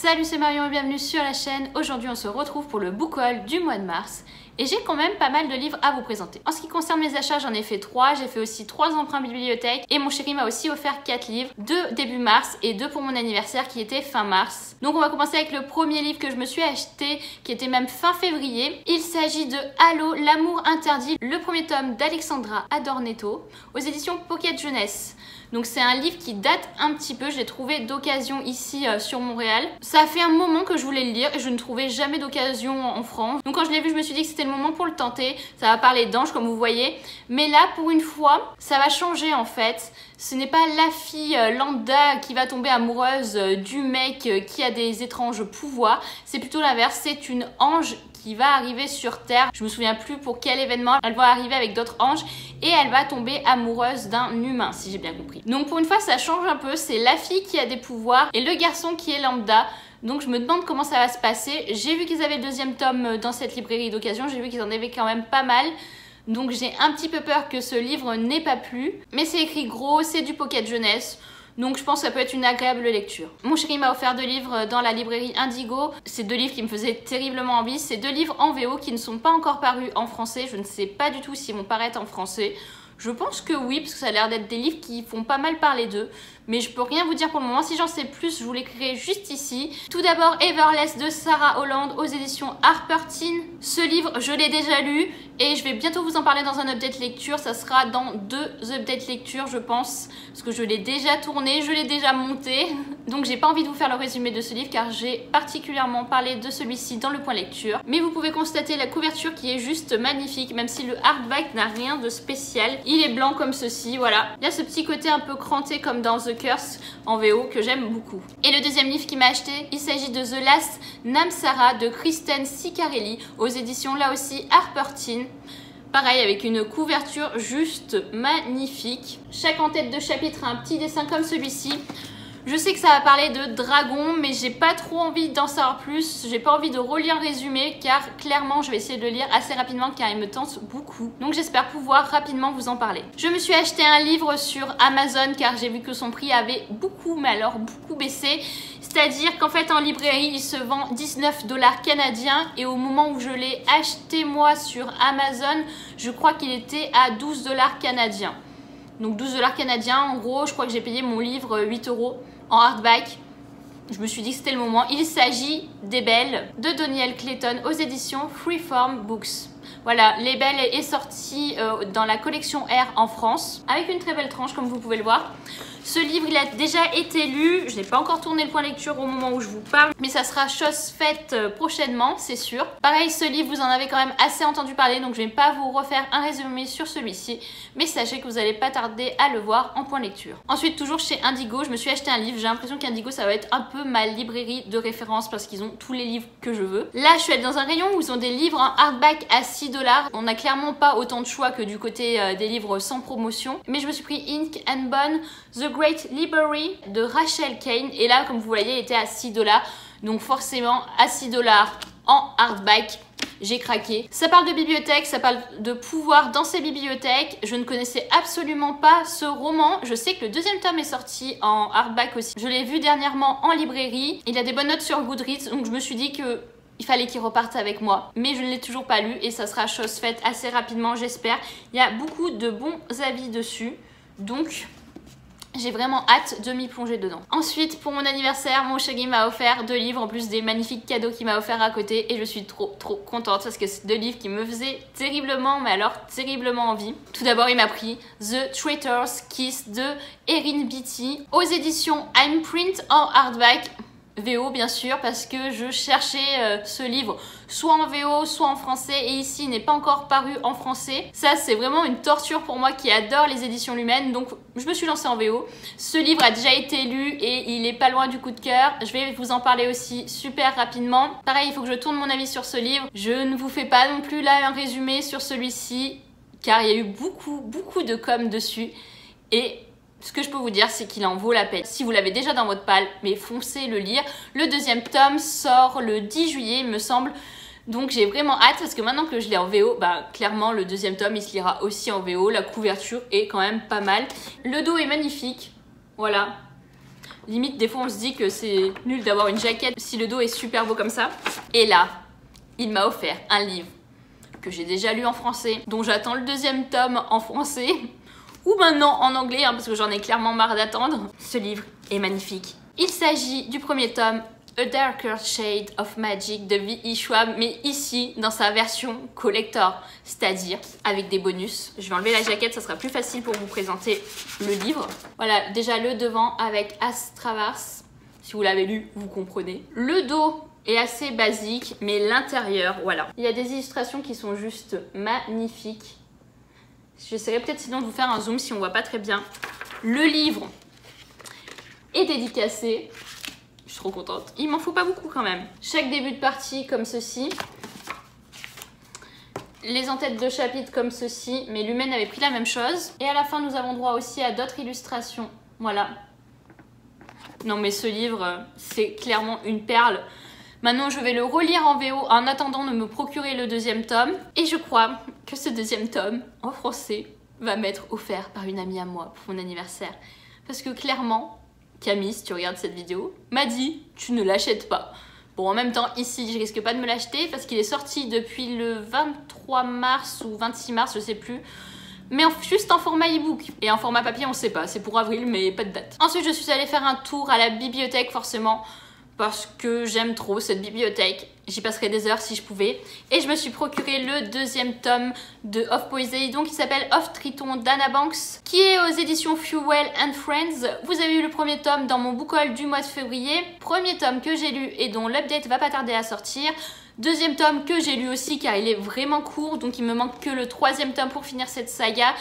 Salut, c'est Marion et bienvenue sur la chaîne. Aujourd'hui on se retrouve pour le book haul du mois de mars. Et j'ai quand même pas mal de livres à vous présenter. En ce qui concerne mes achats, j'en ai fait 3. J'ai fait aussi 3 emprunts bibliothèque. Et mon chéri m'a aussi offert 4 livres. 2 début mars et 2 pour mon anniversaire qui était fin mars. Donc on va commencer avec le premier livre que je me suis acheté, qui était même fin février. Il s'agit de Halo, l'amour interdit, le premier tome d'Alexandra Adornetto, aux éditions Pocket Jeunesse. Donc c'est un livre qui date un petit peu, je l'ai trouvé d'occasion ici sur Montréal. Ça a fait un moment que je voulais le lire et je ne trouvais jamais d'occasion en France. Donc quand je l'ai vu, je me suis dit que c'était le moment pour le tenter. Ça va parler d'anges comme vous voyez. Mais là, pour une fois, ça va changer en fait. Ce n'est pas la fille lambda qui va tomber amoureuse du mec qui a des étranges pouvoirs. C'est plutôt l'inverse, c'est une ange qui va arriver sur Terre. Je me souviens plus pour quel événement. Elle va arriver avec d'autres anges et elle va tomber amoureuse d'un humain, si j'ai bien compris. Donc pour une fois, ça change un peu. C'est la fille qui a des pouvoirs et le garçon qui est lambda. Donc je me demande comment ça va se passer. J'ai vu qu'ils avaient le deuxième tome dans cette librairie d'occasion. J'ai vu qu'ils en avaient quand même pas mal. Donc j'ai un petit peu peur que ce livre n'ait pas plu. Mais c'est écrit gros, c'est du pocket jeunesse. Donc je pense que ça peut être une agréable lecture. Mon chéri m'a offert 2 livres dans la librairie Indigo. C'est 2 livres qui me faisaient terriblement envie. C'est 2 livres en VO qui ne sont pas encore parus en français. Je ne sais pas du tout s'ils vont paraître en français. Je pense que oui, parce que ça a l'air d'être des livres qui font pas mal parler d'eux. Mais je peux rien vous dire pour le moment. Si j'en sais plus, je vous l'écrirai juste ici. Tout d'abord, Everless de Sarah Holland aux éditions Harper Teen. Ce livre, je l'ai déjà lu et je vais bientôt vous en parler dans un update lecture. Ça sera dans 2 updates lecture, je pense, parce que je l'ai déjà tourné, je l'ai déjà monté. Donc j'ai pas envie de vous faire le résumé de ce livre car j'ai particulièrement parlé de celui-ci dans le point lecture. Mais vous pouvez constater la couverture qui est juste magnifique, même si le hardback n'a rien de spécial. Il est blanc comme ceci, voilà. Il y a ce petit côté un peu cranté comme dans The Curse en VO que j'aime beaucoup. Et le deuxième livre qu'il m'a acheté, il s'agit de The Last Namsara de Kristen Ciccarelli aux éditions là aussi Harper Teen. Pareil avec une couverture juste magnifique. Chaque en tête de chapitre a un petit dessin comme celui-ci. Je sais que ça va parler de dragons, mais j'ai pas trop envie d'en savoir plus. J'ai pas envie de relire le résumé, car clairement, je vais essayer de le lire assez rapidement, car il me tente beaucoup. Donc j'espère pouvoir rapidement vous en parler. Je me suis acheté un livre sur Amazon, car j'ai vu que son prix avait beaucoup, mais alors beaucoup baissé. C'est-à-dire qu'en fait, en librairie, il se vend 19 $ canadiens. Et au moment où je l'ai acheté, moi, sur Amazon, je crois qu'il était à 12 $ canadiens. Donc 12 $ canadiens, en gros, je crois que j'ai payé mon livre 8 € en hardback. Je me suis dit que c'était le moment. Il s'agit des Belles de Donielle Clayton aux éditions Freeform Books. Voilà, Les Belles est sorti dans la collection R en France, avec une très belle tranche comme vous pouvez le voir. Ce livre, il a déjà été lu. Je n'ai pas encore tourné le point lecture au moment où je vous parle, mais ça sera chose faite prochainement, c'est sûr. Pareil, ce livre, vous en avez quand même assez entendu parler, donc je ne vais pas vous refaire un résumé sur celui-ci, mais sachez que vous n'allez pas tarder à le voir en point lecture. Ensuite, toujours chez Indigo, je me suis acheté un livre. J'ai l'impression qu'Indigo, ça va être un peu ma librairie de référence parce qu'ils ont tous les livres que je veux. Là, je suis allée dans un rayon où ils ont des livres en hardback à 6 $. On n'a clairement pas autant de choix que du côté des livres sans promotion, mais je me suis pris Ink and Bone, The Great Library de Rachel Kane, et là comme vous voyez il était à 6 $, donc forcément à 6 $ en hardback, j'ai craqué. Ça parle de bibliothèque, ça parle de pouvoir dans ces bibliothèques. Je ne connaissais absolument pas ce roman. Je sais que le deuxième tome est sorti en hardback aussi. Je l'ai vu dernièrement en librairie. Il a des bonnes notes sur Goodreads, donc je me suis dit que il fallait qu'il reparte avec moi, mais je ne l'ai toujours pas lu et ça sera chose faite assez rapidement, j'espère. Il y a beaucoup de bons avis dessus, donc j'ai vraiment hâte de m'y plonger dedans. Ensuite, pour mon anniversaire, mon chéri m'a offert 2 livres, en plus des magnifiques cadeaux qu'il m'a offert à côté, et je suis trop contente parce que c'est 2 livres qui me faisaient terriblement, mais alors terriblement envie. Tout d'abord, il m'a pris The Traitor's Kiss de Erin Beatty aux éditions Imprint en hardback. VO bien sûr, parce que je cherchais ce livre soit en VO soit en français, et ici il n'est pas encore paru en français. Ça c'est vraiment une torture pour moi qui adore les éditions Lumen, donc je me suis lancée en VO. Ce livre a déjà été lu et il est pas loin du coup de cœur. Je vais vous en parler aussi super rapidement. Pareil, il faut que je tourne mon avis sur ce livre. Je ne vous fais pas non plus là un résumé sur celui-ci, car il y a eu beaucoup de com dessus, et ce que je peux vous dire, c'est qu'il en vaut la peine. Si vous l'avez déjà dans votre palle, mais foncez le lire. Le deuxième tome sort le 10 juillet, il me semble. Donc j'ai vraiment hâte parce que maintenant que je l'ai en VO, bah clairement le deuxième tome il se lira aussi en VO. La couverture est quand même pas mal. Le dos est magnifique, voilà. Limite, des fois, on se dit que c'est nul d'avoir une jaquette si le dos est super beau comme ça. Et là, il m'a offert un livre que j'ai déjà lu en français, dont j'attends le deuxième tome en français, ou maintenant en anglais, hein, parce que j'en ai clairement marre d'attendre. Ce livre est magnifique. Il s'agit du premier tome, A Darker Shade of Magic de V.E. Schwab, mais ici dans sa version collector, c'est-à-dire avec des bonus. Je vais enlever la jaquette, ça sera plus facile pour vous présenter le livre. Voilà, déjà le devant avec Astravars. Si vous l'avez lu, vous comprenez. Le dos est assez basique, mais l'intérieur, voilà. Il y a des illustrations qui sont juste magnifiques. J'essaierai peut-être sinon de vous faire un zoom si on voit pas très bien. Le livre est dédicacé. Je suis trop contente. Il m'en faut pas beaucoup quand même. Chaque début de partie comme ceci. Les entêtes de chapitre comme ceci. Mais Lumen avait pris la même chose. Et à la fin, nous avons droit aussi à d'autres illustrations. Voilà. Non mais ce livre, c'est clairement une perle. Maintenant, je vais le relire en VO en attendant de me procurer le deuxième tome. Et je crois que ce deuxième tome, en français, va m'être offert par une amie à moi pour mon anniversaire. Parce que clairement, Camille, si tu regardes cette vidéo, m'a dit « tu ne l'achètes pas ». Bon, en même temps, ici, je risque pas de me l'acheter parce qu'il est sorti depuis le 23 mars ou 26 mars, je sais plus. Mais juste en format e-book. Et en format papier, on sait pas. C'est pour avril, mais pas de date. Ensuite, je suis allée faire un tour à la bibliothèque, forcément, parce que j'aime trop cette bibliothèque. J'y passerai des heures si je pouvais. Et je me suis procuré le deuxième tome de Of Poséidon qui s'appelle Of Triton d'Anna Banks, qui est aux éditions Fuel and Friends. Vous avez eu le premier tome dans mon book haul du mois de février. Premier tome que j'ai lu et dont l'update va pas tarder à sortir. Deuxième tome que j'ai lu aussi car il est vraiment court, donc il me manque que le troisième tome pour finir cette saga.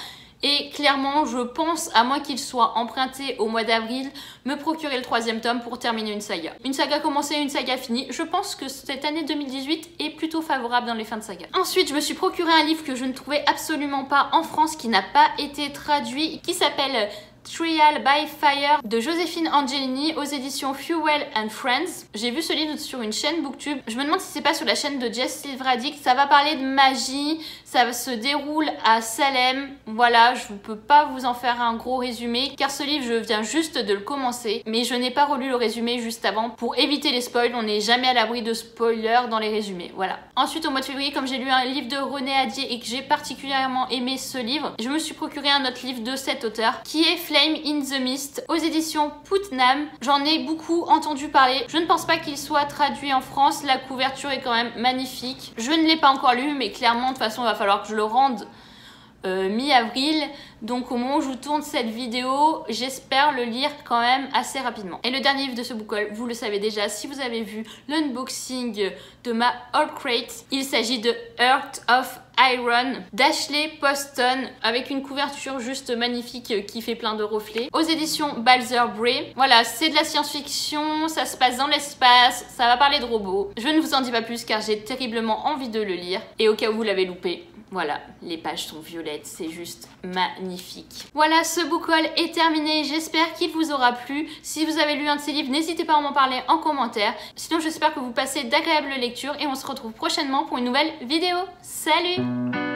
Et clairement, je pense, à moins qu'il soit emprunté au mois d'avril, me procurer le troisième tome pour terminer une saga. Une saga commencée, une saga finie. Je pense que cette année 2018 est plutôt favorable dans les fins de saga. Ensuite, je me suis procuré un livre que je ne trouvais absolument pas en France, qui n'a pas été traduit, qui s'appelle Trial by Fire de Joséphine Angelini aux éditions Fuel and Friends. J'ai vu ce livre sur une chaîne Booktube. Je me demande si c'est pas sur la chaîne de Jess Silveradick. Ça va parler de magie, ça se déroule à Salem. Voilà, je ne peux pas vous en faire un gros résumé car ce livre, je viens juste de le commencer. Mais je n'ai pas relu le résumé juste avant pour éviter les spoils. On n'est jamais à l'abri de spoilers dans les résumés. Voilà. Ensuite, au mois de février, comme j'ai lu un livre de René Adier et que j'ai particulièrement aimé ce livre, je me suis procuré un autre livre de cet auteur qui est Flame in the Mist aux éditions Putnam. J'en ai beaucoup entendu parler. Je ne pense pas qu'il soit traduit en France. La couverture est quand même magnifique. Je ne l'ai pas encore lu, mais clairement, de toute façon, il va falloir que je le rende mi-avril. Donc au moment où je vous tourne cette vidéo, j'espère le lire quand même assez rapidement. Et le dernier livre de ce book haul, vous le savez déjà si vous avez vu l'unboxing de ma haul crate. Il s'agit de Heart of Iron d'Ashley Poston avec une couverture juste magnifique qui fait plein de reflets aux éditions Balzer Bray. Voilà, c'est de la science-fiction, ça se passe dans l'espace, ça va parler de robots. Je ne vous en dis pas plus car j'ai terriblement envie de le lire et au cas où vous l'avez loupé, voilà, les pages sont violettes, c'est juste magnifique. Voilà, ce book haul est terminé, j'espère qu'il vous aura plu. Si vous avez lu un de ces livres, n'hésitez pas à m'en parler en commentaire. Sinon, j'espère que vous passez d'agréables lectures et on se retrouve prochainement pour une nouvelle vidéo. Salut!